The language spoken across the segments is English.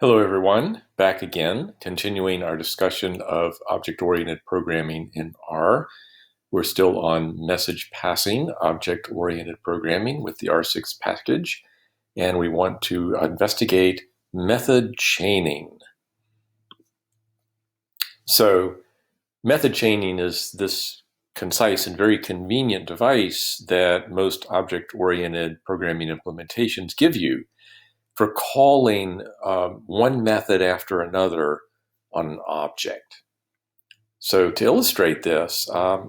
Hello everyone, back again, continuing our discussion of object-oriented programming in R. We're still on message passing object-oriented programming with the R6 package, and we want to investigate method chaining. So method chaining is this concise and very convenient device that most object-oriented programming implementations give you for calling one method after another on an object. So to illustrate this, I'd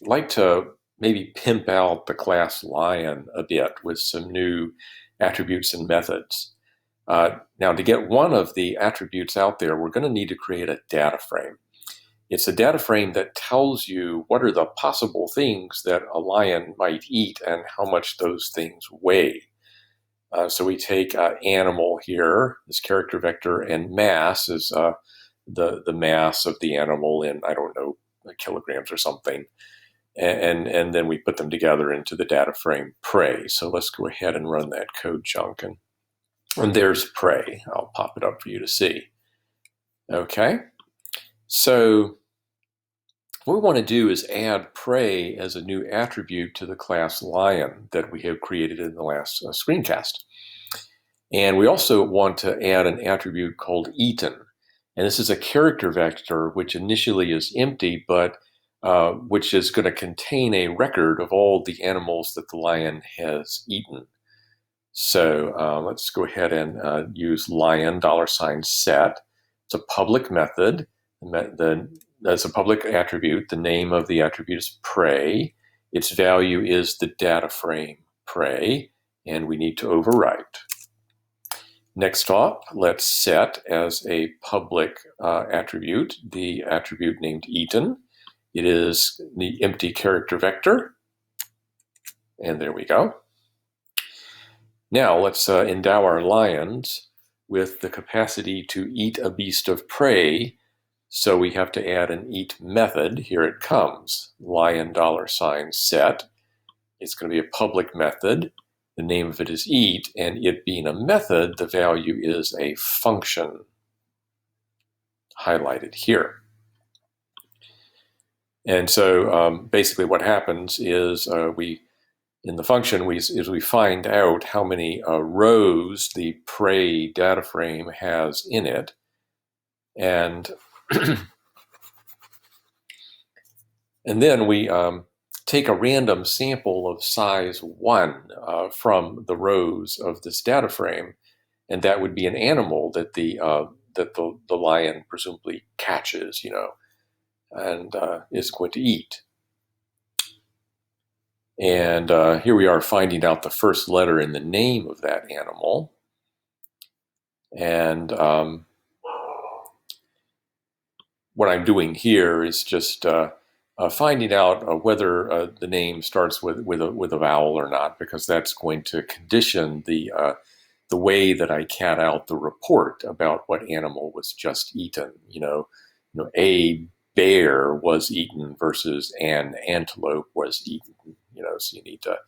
like to maybe pimp out the class lion a bit with some new attributes and methods. Now, to get one of the attributes out there, we're going to need to create a data frame. It's a data frame that tells you what are the possible things that a lion might eat and how much those things weigh. So we take animal here, this character vector, and mass is the mass of the animal in, I don't know, kilograms or something. And then we put them together into the data frame prey. So let's go ahead and run that code chunk. And there's prey. I'll pop it up for you to see. Okay. So what we want to do is add prey as a new attribute to the class lion that we have created in the last screencast. And we also want to add an attribute called eaten. And this is a character vector which initially is empty, but which is going to contain a record of all the animals that the lion has eaten. So let's go ahead and use lion $set. It's a public method. That's a public attribute. The name of the attribute is prey. Its value is the data frame prey, and we need to overwrite. Next up, let's set as a public attribute the attribute named eaten. It is the empty character vector. And there we go. Now let's endow our lions with the capacity to eat a beast of prey. So we have to add an eat method. Here it comes. Lion $set. It's going to be a public method. The name of it is eat, and it being a method, the value is a function, highlighted here. And so basically what happens is in the function, we find out how many rows the prey data frame has in it. And, and then we take a random sample of size 1 from the rows of this data frame, and that would be an animal that the lion presumably catches, and is going to eat. And here we are finding out the first letter in the name of that animal. And what I'm doing here is just finding out whether the name starts with a vowel or not, because that's going to condition the way that I cat out the report about what animal was just eaten. A bear was eaten versus an antelope was eaten. So you need to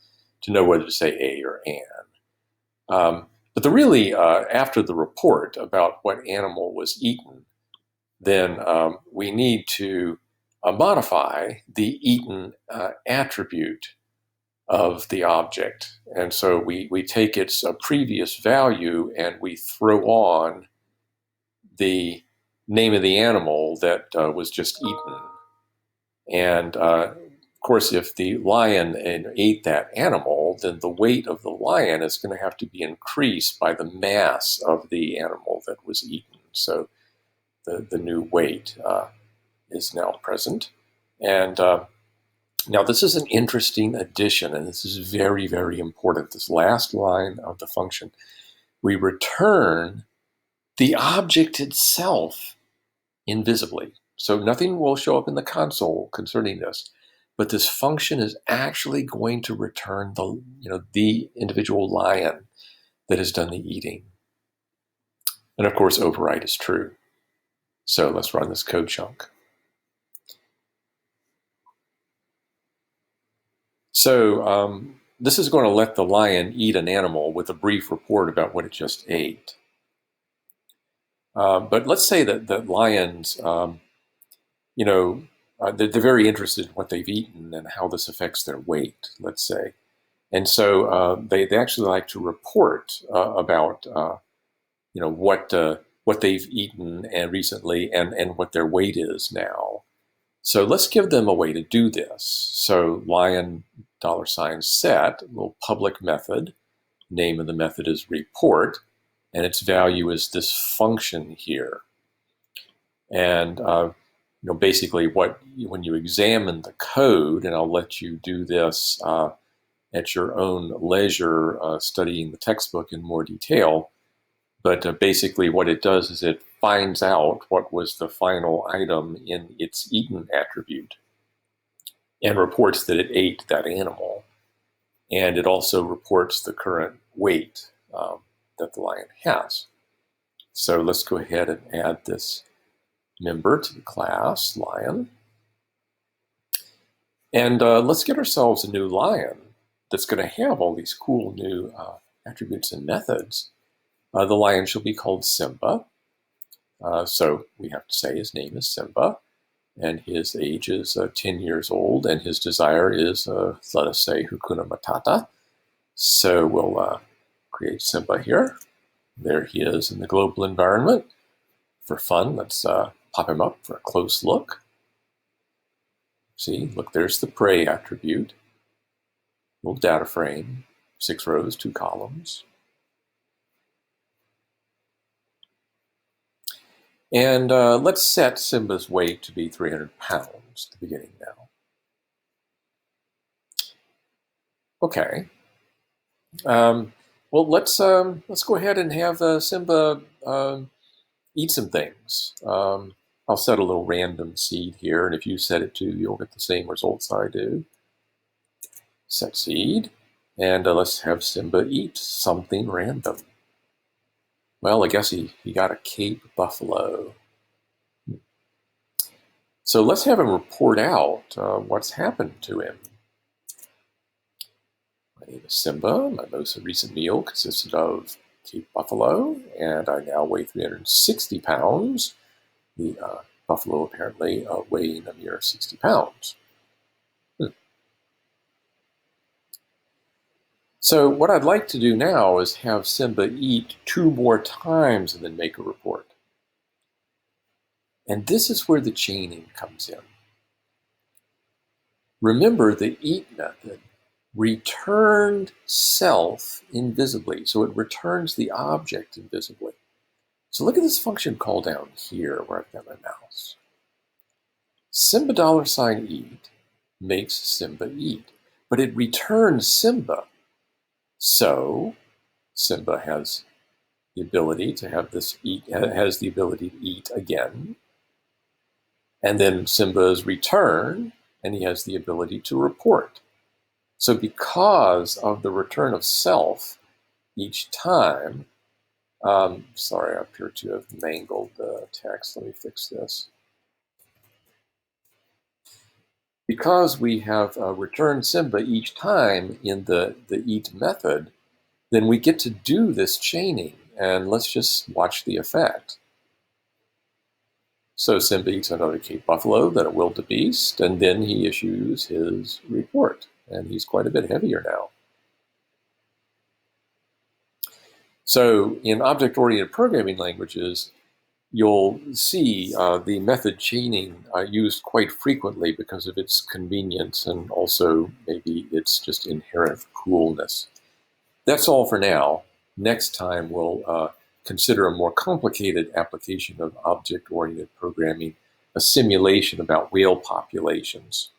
know whether to say a or an. But after the report about what animal was eaten, then we need to modify the eaten attribute of the object. And so we take its previous value and we throw on the name of the animal that was just eaten. And of course, if the lion ate that animal, then the weight of the lion is going to have to be increased by the mass of the animal that was eaten. So the new weight is now present. And now this is an interesting addition, and this is very, very important. This last line of the function, we return the object itself invisibly. So nothing will show up in the console concerning this, but this function is actually going to return the individual lion that has done the eating. And of course, override is true. So let's run this code chunk. So this is going to let the lion eat an animal with a brief report about what it just ate. But let's say that lions, they're very interested in what they've eaten and how this affects their weight, let's say. And so they actually like to report about what they've eaten and recently and what their weight is now. So let's give them a way to do this. So lion $set, little public method. Name of the method is report, and its value is this function here. And basically, when you examine the code, and I'll let you do this at your own leisure, studying the textbook in more detail. But basically, what it does is it finds out what was the final item in its eaten attribute and reports that it ate that animal. And it also reports the current weight that the lion has. So let's go ahead and add this member to the class, lion. And let's get ourselves a new lion that's going to have all these cool new attributes and methods. The lion shall be called Simba. So we have to say his name is Simba, and his age is 10 years old, and his desire is, let us say, Hakuna Matata. So we'll create Simba here. There he is in the global environment. For fun, let's pop him up for a close look. See, look, there's the prey attribute. Little data frame, 6 rows, 2 columns. And let's set Simba's weight to be 300 pounds at the beginning now. Okay. Well, let's go ahead and have Simba eat some things. I'll set a little random seed here, and if you set it to, you'll get the same results I do. Set seed, and let's have Simba eat something random. Well, I guess he got a Cape buffalo. So let's have him report out what's happened to him. My name is Simba. My most recent meal consisted of Cape buffalo, and I now weigh 360 pounds. The buffalo apparently weighing a mere 60 pounds. So what I'd like to do now is have Simba eat 2 more times and then make a report. And this is where the chaining comes in. Remember, the eat method returned self invisibly, so it returns the object invisibly. So look at this function call down here where I've got my mouse. Simba $eat makes Simba eat, but it returns Simba. So Simba has the ability to have this eat, has the ability to eat again. And then Simba is returned, and he has the ability to report. So because of the return of self each time, sorry, I appear to have mangled the text. Let me fix this. Because we have returned Simba each time in the eat method, then we get to do this chaining, and let's just watch the effect. So Simba eats another Cape buffalo, then a wildebeest, and then he issues his report, and he's quite a bit heavier now. So in object-oriented programming languages, you'll see the method chaining used quite frequently because of its convenience and also maybe its just inherent coolness. That's all for now. Next time we'll consider a more complicated application of object-oriented programming, a simulation about whale populations.